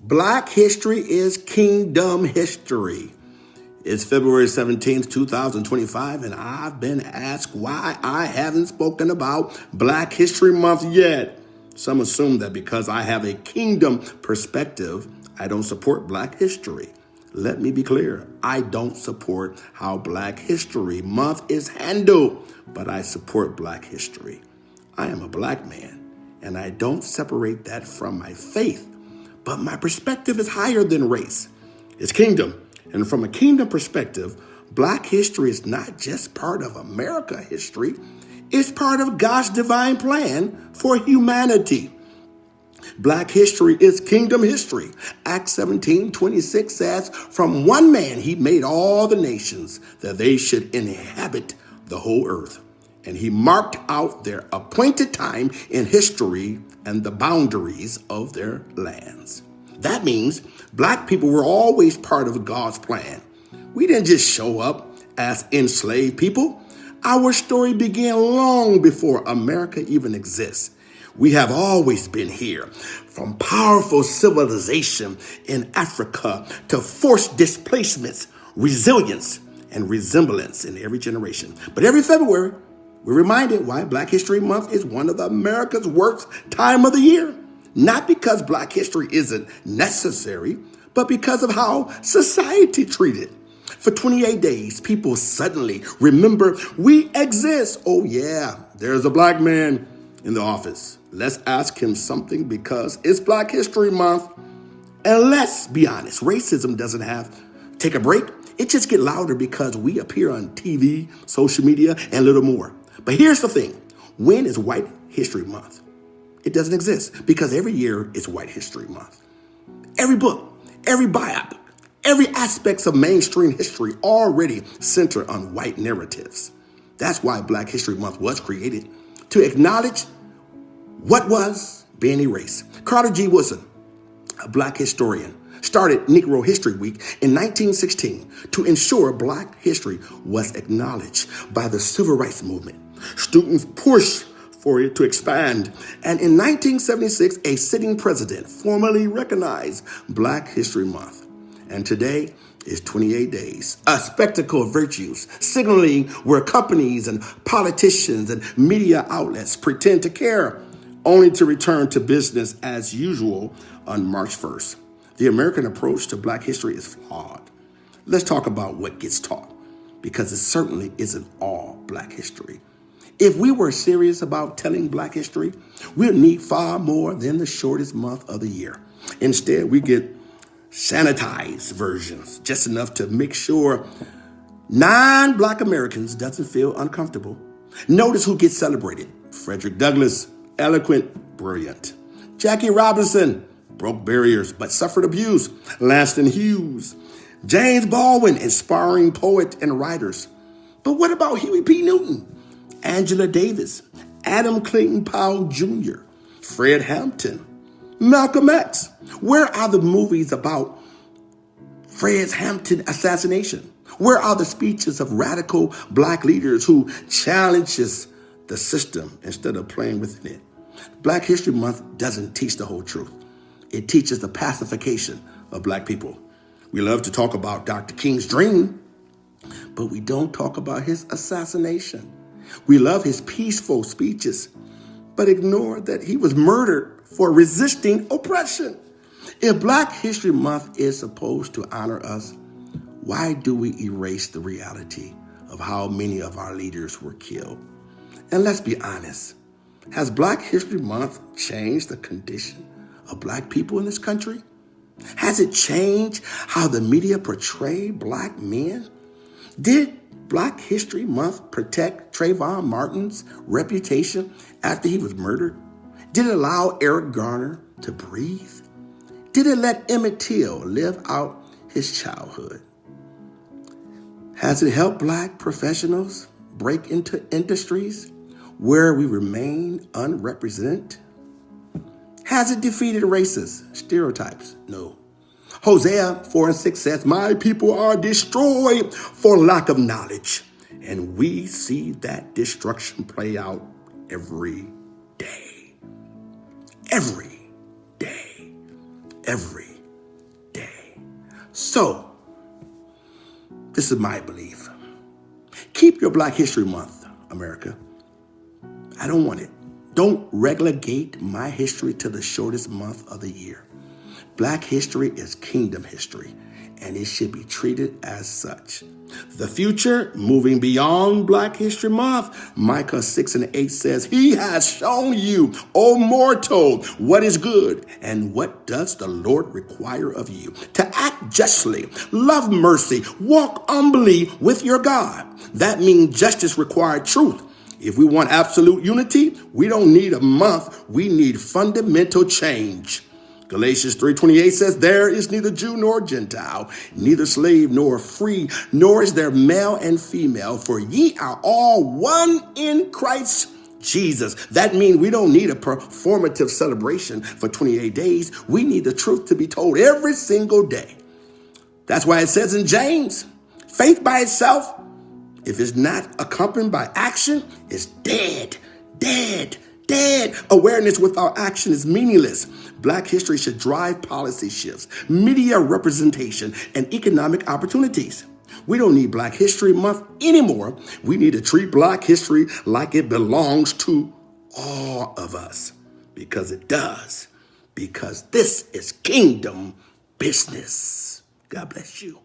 Black history is kingdom history. It's February 17th, 2025, and I've been asked why I haven't spoken about Black History Month yet. Some assume that because I have a kingdom perspective, I don't support Black history. Let me be clear. I don't support how Black History Month is handled, but I support Black history. I am a Black man, and I don't separate that from my faith. But my perspective is higher than race. It's kingdom. And from a kingdom perspective, Black history is not just part of America history. It's part of God's divine plan for humanity. Black history is kingdom history. Acts 17:26 says, from one man he made all the nations that they should inhabit the whole earth. And he marked out their appointed time in history and the boundaries of their lands. That means Black people were always part of God's plan. We didn't just show up as enslaved people. Our story began long before America even exists. We have always been here, from powerful civilization in Africa to forced displacements, resilience, and resemblance in every generation. But every February, we're reminded why Black History Month is one of America's worst time of the year. Not because Black history isn't necessary, but because of how society treated it. For 28 days, people suddenly remember we exist. Oh yeah, there's a Black man in the office. Let's ask him something because it's Black History Month. And let's be honest, racism doesn't take a break. It just gets louder because we appear on TV, social media, and a little more. But here's the thing. When is White History Month? It doesn't exist because every year is White History Month. Every book, every biopic, every aspect of mainstream history already center on white narratives. That's why Black History Month was created, to acknowledge what was being erased. Carter G. Woodson, a Black historian, started Negro History Week in 1916 to ensure Black history was acknowledged by the Civil Rights Movement. Students pushed for it to expand, and in 1976, a sitting president formally recognized Black History Month. And today is 28 days, a spectacle of virtues, signaling where companies and politicians and media outlets pretend to care, only to return to business as usual on March 1st. The American approach to Black history is flawed. Let's talk about what gets taught, because it certainly isn't all Black history. If we were serious about telling Black history, we'd need far more than the shortest month of the year. Instead, we get sanitized versions, just enough to make sure non-Black Americans doesn't feel uncomfortable. Notice who gets celebrated. Frederick Douglass, eloquent, brilliant. Jackie Robinson, broke barriers but suffered abuse. Langston Hughes. James Baldwin, inspiring poet and writers. But what about Huey P. Newton? Angela Davis, Adam Clayton Powell Jr., Fred Hampton, Malcolm X. Where are the movies about Fred Hampton assassination? Where are the speeches of radical Black leaders who challenges the system instead of playing within it? Black History Month doesn't teach the whole truth. It teaches the pacification of Black people. We love to talk about Dr. King's dream, but we don't talk about his assassination. We love his peaceful speeches, but ignore that he was murdered for resisting oppression. If Black History Month is supposed to honor us, why do we erase the reality of how many of our leaders were killed? And let's be honest, has Black History Month changed the condition of Black people in this country? Has it changed how the media portray Black men? Did Black History Month protect Trayvon Martin's reputation after he was murdered? Did it allow Eric Garner to breathe? Did it let Emmett Till live out his childhood? Has it helped Black professionals break into industries where we remain unrepresented? Has it defeated racist stereotypes? No. Hosea 4:6 says, my people are destroyed for lack of knowledge. And we see that destruction play out every day. Every day. Every So, this is my belief. Keep your Black History Month, America. I don't want it. Don't relegate my history to the shortest month of the year. Black history is kingdom history, and it should be treated as such. The future, moving beyond Black History Month, Micah 6:8 says, He has shown you, O mortal, what is good, and what does the Lord require of you? To act justly, love mercy, walk humbly with your God. That means justice requires truth. If we want absolute unity, we don't need a month. We need fundamental change. Galatians 3:28 says, There is neither Jew nor Gentile, neither slave nor free, nor is there male and female, for ye are all one in Christ Jesus. That means we don't need a performative celebration for 28 days. We need the truth to be told every single day. That's why it says in James, faith by itself, if it's not accompanied by action, is dead, dead, dead. Awareness without action is meaningless. Black history should drive policy shifts, media representation, and economic opportunities. We don't need Black History Month anymore. We need to treat Black history like it belongs to all of us, because it does. Because this is kingdom business. God bless you.